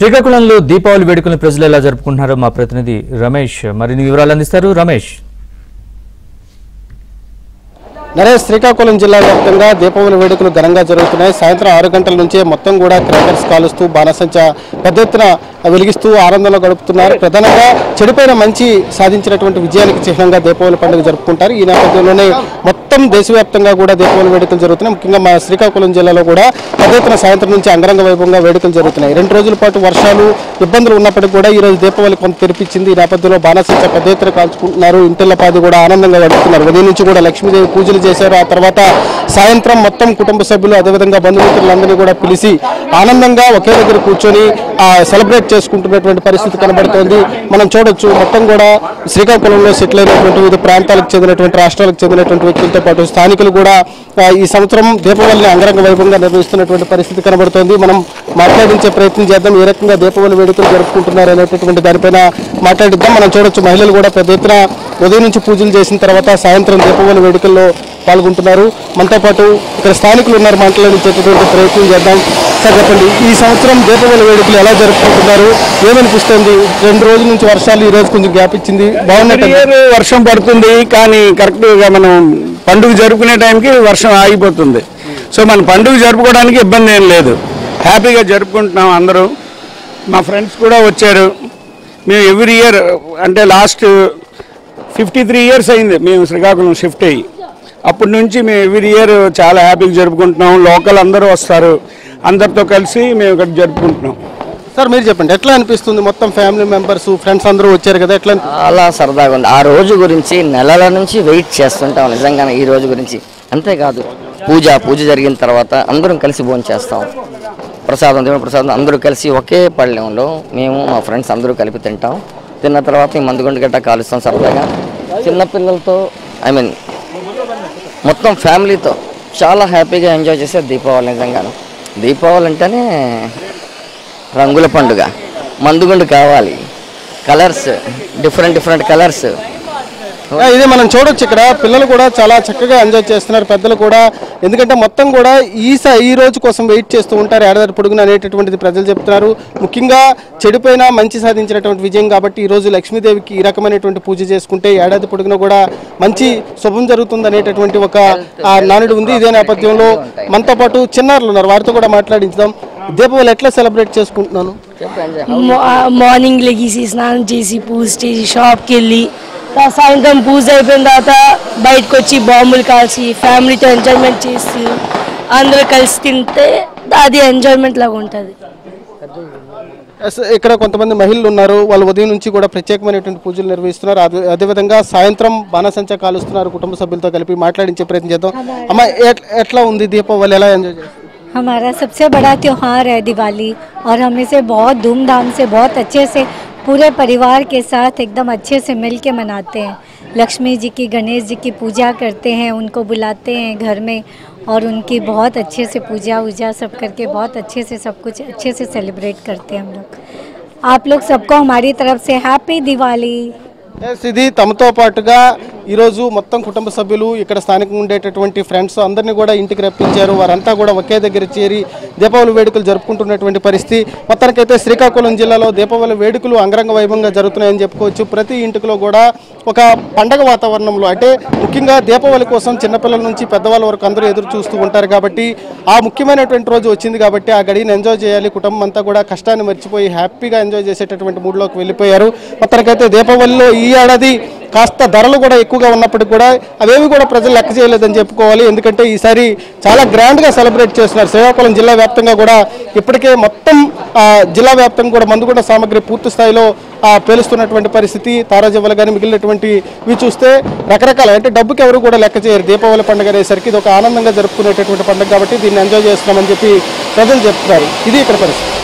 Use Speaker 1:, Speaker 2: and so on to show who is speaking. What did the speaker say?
Speaker 1: శ్రీకాకుళంలో దీపావళి వేడుకలను ప్రజలు ఎలా జరుపుకుంటున్నారో మా ప్రతినిధి రమేష్ మరిన్ని వివరాలు అందిస్తారు. రమేష్,
Speaker 2: నరేష్, శ్రీకాకుళం జిల్లా వ్యాప్తంగా దీపావళి వేడుకలు ఘనంగా జరుగుతున్నాయి. సాయంత్రం 6 గంటల నుంచే మొత్తం కూడా క్రాకర్స్ కాలుస్తూ బాణసంచ పెద్ద ఎత్తున వెలిగిస్తూ ఆనందంలో గడుపుతున్నారు. ప్రధానంగా చెడుపైన మంచి సాధించినటువంటి విజయానికి చిహ్నంగా దీపావళి పండుగ జరుపుకుంటారు. ఈ నేపథ్యంలోనే మొత్తం దేశవ్యాప్తంగా కూడా దీపావళి వేడుకలు జరుగుతున్నాయి. ముఖ్యంగా మా శ్రీకాకుళం జిల్లాలో కూడా పెద్ద ఎత్తున సాయంత్రం నుంచి అంగరంగ వైభవంగా వేడుకలు జరుగుతున్నాయి. 2 రోజుల పాటు వర్షాలు ఇబ్బందులు ఉన్నప్పటికీ కూడా ఈ రోజు దీపావళి కొంత తెరిపించింది. ఈ నేపథ్యంలో బాణసంచ పెద్ద ఎత్తున కాల్చుకుంటున్నారు. ఇంటిల్లపాది కూడా ఆనందంగా గడుపుతున్నారు. ఉదయం నుంచి కూడా లక్ష్మీదేవి పూజలు చేశారు. ఆ తర్వాత సాయంత్రం మొత్తం కుటుంబ సభ్యులు అదేవిధంగా బంధుమిత్రులందరినీ కూడా పిలిచి ఆనందంగా ఒకే దగ్గర కూర్చొని సెలబ్రేట్ చేసుకుంటున్నటువంటి పరిస్థితి కనబడుతోంది. మనం చూడొచ్చు మొత్తం కూడా శ్రీకాకుళంలో సెటిల్ అయినటువంటి వివిధ ప్రాంతాలకు చెందినటువంటి రాష్ట్రాలకు చెందినటువంటి వ్యక్తులతో పాటు స్థానికులు కూడా ఈ సంవత్సరం దీపావళిని అంగరంగ వైభవంగా నిర్వహిస్తున్నటువంటి పరిస్థితి కనబడుతోంది. మనం మాట్లాడించే ప్రయత్నం చేద్దాం. ఏ రకంగా దీపావళి వేడుకలు జరుపుకుంటున్నారు అనేటటువంటి దానిపైన మాట్లాడిద్దాం. మనం చూడొచ్చు మహిళలు కూడా పెద్ద ఎత్తున ఉదయం నుంచి పూజలు చేసిన తర్వాత సాయంత్రం దీపావళి వేడుకల్లో పాల్గొంటున్నారు. మనతో పాటు ఇక్కడ స్థానికులు ఉన్నారు, మాట్లాడించేటటువంటి ప్రయత్నం చేద్దాం. సార్ చెప్పండి, ఈ సంవత్సరం దీపావళి వేడుకలు ఎలా జరుపుకుంటున్నారు? ఏమనిపిస్తుంది? 2 రోజుల నుంచి వర్షాలు, ఈ రోజు కొంచెం గ్యాప్ ఇచ్చింది. బాగున్నట్టు
Speaker 3: వర్షం పడుతుంది కానీ కరెక్ట్గా మనం పండుగ జరుపుకునే టైంకి వర్షం ఆగిపోతుంది. సో మన పండుగ జరుపుకోవడానికి ఇబ్బంది ఏం లేదు, హ్యాపీగా జరుపుకుంటున్నాం. అందరూ మా ఫ్రెండ్స్ కూడా వచ్చారు. మేము ఎవ్రీ ఇయర్ అంటే లాస్ట్ 53 ఇయర్స్ అయింది మేము శ్రీకాకుళం షిఫ్ట్ అయ్యి. అప్పటి నుంచి మేము ఎవ్రీ ఇయర్ చాలా హ్యాపీగా జరుపుకుంటున్నాం. లోకల్ అందరూ వస్తారు, అందరితో కలిసి మేము ఇక్కడ జరుపుకుంటున్నాం.
Speaker 2: సార్ మీరు చెప్పండి, ఎట్లా అనిపిస్తుంది? మొత్తం ఫ్యామిలీ మెంబర్స్ ఫ్రెండ్స్ అందరూ వచ్చారు కదా, ఎట్లా?
Speaker 4: చాలా సరదాగా ఉంది. ఆ రోజు గురించి నెలల నుంచి వెయిట్ చేస్తుంటాం నిజంగానే. ఈ రోజు గురించి అంతేకాదు, పూజ జరిగిన తర్వాత అందరం కలిసి భోజనం చేస్తాం. దేవుని ప్రసాదం అందరూ కలిసి ఒకే పళ్ళెంలో మేము మా ఫ్రెండ్స్ అందరూ కలిపి తింటాం. తిన్న తర్వాత మందుగుండు గట్ట కాలుస్తాం సరదాగా. చిన్నపిల్లలతో మొత్తం ఫ్యామిలీతో చాలా హ్యాపీగా ఎంజాయ్ చేసే దీపావళి. నిజంగాను దీపావళి అంటేనే రంగుల పండుగ. మందుగుండు కావాలి, కలర్స్, డిఫరెంట్ కలర్స్.
Speaker 2: ఇది మనం చూడొచ్చు. ఇక్కడ పిల్లలు కూడా చాలా చక్కగా ఎంజాయ్ చేస్తున్నారు, పెద్దలు కూడా. ఎందుకంటే మొత్తం కూడా ఈ రోజు కోసం వెయిట్ చేస్తూ ఉంటారు ఏడాది పొడుగున అనేటటువంటిది ప్రజలు చెప్తున్నారు. ముఖ్యంగా చెడుపైన మంచి సాధించినటువంటి విజయం కాబట్టి ఈ రోజు లక్ష్మీదేవికి ఈ రకమైనటువంటి పూజ చేసుకుంటే ఏడాది పొడుగున కూడా మంచి శుభం జరుగుతుంది అనేటటువంటి ఒక నానుడు ఉంది. ఇదే నేపథ్యంలో మనతో పాటు చిన్నారులు ఉన్నారు, వారితో కూడా మాట్లాడించుదాం. దీపావళి ఎట్లా సెలబ్రేట్ చేసుకుంటున్నాను?
Speaker 5: మార్నింగ్ లెగిసి స్నానం చేసి పూజ చేసి షాప్కి వెళ్ళి సాయంత్రం పూజ అయిపోయిన తర్వాత బయటకు వచ్చి బాంబులు కాల్చి ఫ్యామిలీతో ఎంజాయ్మెంట్ చేసి అందరూ కలిసి తింటే అది ఎంజాయ్మెంట్ లాగా ఉంటుంది.
Speaker 2: ఇక్కడ కొంతమంది మహిళలు ఉన్నారు, వాళ్ళు ఉదయం నుంచి కూడా ప్రత్యేకమైనటువంటి పూజలు నిర్వహిస్తున్నారు. అదేవిధంగా సాయంత్రం బాణసంచ కాలుస్తున్నారు. కుటుంబ సభ్యులతో కలిపి మాట్లాడించే ప్రయత్నం చేద్దాం. అమ్మ, ఎట్లా ఉంది దీపావళి? ఎలా ఎంజాయ్ చేస్తారు?
Speaker 6: हमारा सबसे बड़ा त्यौहार है दिवाली और हम इसे बहुत धूमधाम से बहुत अच्छे से पूरे परिवार के साथ एकदम अच्छे से मिल के मनाते हैं. लक्ष्मी जी की, गणेश जी की पूजा करते हैं, उनको बुलाते हैं घर में और उनकी बहुत अच्छे से पूजा सब करके बहुत अच्छे से सब कुछ अच्छे से सेलिब्रेट करते हैं हम लोग. आप लोग सबको हमारी तरफ से हैप्पी दिवाली.
Speaker 2: ఇది తమతో పాటుగా ఈరోజు మొత్తం కుటుంబ సభ్యులు ఇక్కడ స్థానికంగా ఉండేటటువంటి ఫ్రెండ్స్ అందరినీ కూడా ఇంటికి రప్పించారు. వారంతా కూడా ఒకే దగ్గర చేరి దీపావళి వేడుకలు జరుపుకుంటున్నటువంటి పరిస్థితి. మొత్తానికైతే శ్రీకాకుళం జిల్లాలో దీపావళి వేడుకలు అంగరంగ వైభవంగా జరుగుతున్నాయని చెప్పుకోవచ్చు. ప్రతి ఇంటిలో కూడా ఒక పండగ వాతావరణంలో, అంటే ముఖ్యంగా దీపావళి కోసం చిన్నపిల్లల నుంచి పెద్దవాళ్ళ వరకు అందరూ ఎదురు చూస్తూ ఉంటారు కాబట్టి ఆ ముఖ్యమైనటువంటి రోజు వచ్చింది కాబట్టి ఆ గడిని ఎంజాయ్ చేయాలి. కుటుంబం అంతా కూడా కష్టాన్ని మర్చిపోయి హ్యాపీగా ఎంజాయ్ చేసేటటువంటి మూడ్లోకి వెళ్ళిపోయారు. మొత్తానికైతే దీపావళిలో ఈ ఏడాది కాస్త ధరలు కూడా ఎక్కువగా ఉన్నప్పటికీ కూడా అవేవి కూడా ప్రజలు లెక్క చేయలేదని చెప్పుకోవాలి. ఎందుకంటే ఈసారి చాలా గ్రాండ్గా సెలబ్రేట్ చేస్తున్నారు. శ్రీకాకుళం జిల్లా వ్యాప్తంగా కూడా ఇప్పటికే మొత్తం జిల్లా వ్యాప్తంగా కూడా మందుగుండ సామగ్రి పూర్తి స్థాయిలో పేలుస్తున్నటువంటి పరిస్థితి. తారాజవ్వలు కానీ మిగిలినటువంటి ఇవి చూస్తే రకరకాల, అంటే డబ్బుకి ఎవరు కూడా లెక్క చేయరు. దీపావళి పండుగ అనేసరికి ఇది ఒక ఆనందంగా జరుపుకునేటటువంటి పండుగ కాబట్టి దీన్ని ఎంజాయ్ చేస్తున్నామని చెప్పి ప్రజలు చెప్తున్నారు. ఇది ఇక్కడ పరిస్థితి.